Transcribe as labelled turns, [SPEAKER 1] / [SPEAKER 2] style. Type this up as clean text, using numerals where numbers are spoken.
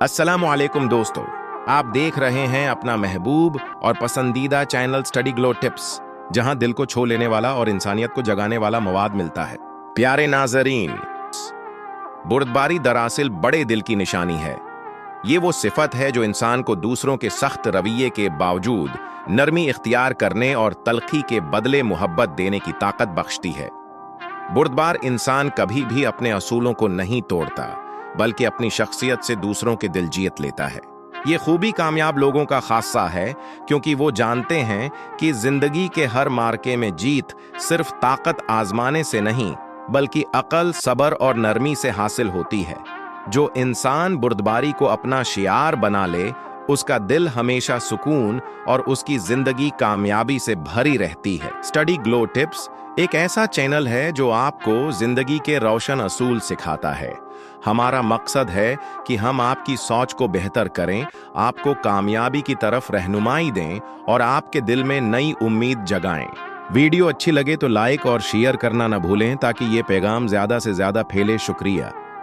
[SPEAKER 1] अस्सलाम वालेकुम दोस्तों, आप देख रहे हैं अपना महबूब और पसंदीदा चैनल स्टडी ग्लो टिप्स, जहां दिल को छू लेने वाला और इंसानियत को जगाने वाला मवाद मिलता है। प्यारे नाजरीन, बुर्दबारी दरअसल बड़े दिल की निशानी है। ये वो सिफत है जो इंसान को दूसरों के सख्त रवैये के बावजूद नरमी इख्तियार करने और तलखी के बदले मोहब्बत देने की ताकत बख्शती है। बुर्दबार इंसान कभी भी अपने असूलों को नहीं तोड़ता, बल्कि अपनी शख्सियत से दूसरों के दिल जीत लेता है। ये खूबी कामयाब लोगों का खासा है, क्योंकि वो जानते हैं कि जिंदगी के हर मार्के में जीत सिर्फ ताकत आजमाने से नहीं, बल्कि अकल, सब्र और नरमी से हासिल होती है। जो इंसान बुर्दबारी को अपना शियार बना ले, उसका दिल हमेशा सुकून और उसकी जिंदगी कामयाबी से भरी रहती है। स्टडी ग्लो टिप्स एक ऐसा चैनल है जो आपको जिंदगी के रोशन असूल सिखाता है। हमारा मकसद है कि हम आपकी सोच को बेहतर करें, आपको कामयाबी की तरफ रहनुमाई दें और आपके दिल में नई उम्मीद जगाएं। वीडियो अच्छी लगे तो लाइक और शेयर करना न भूलें, ताकि ये पैगाम ज्यादा से ज्यादा फैले। शुक्रिया।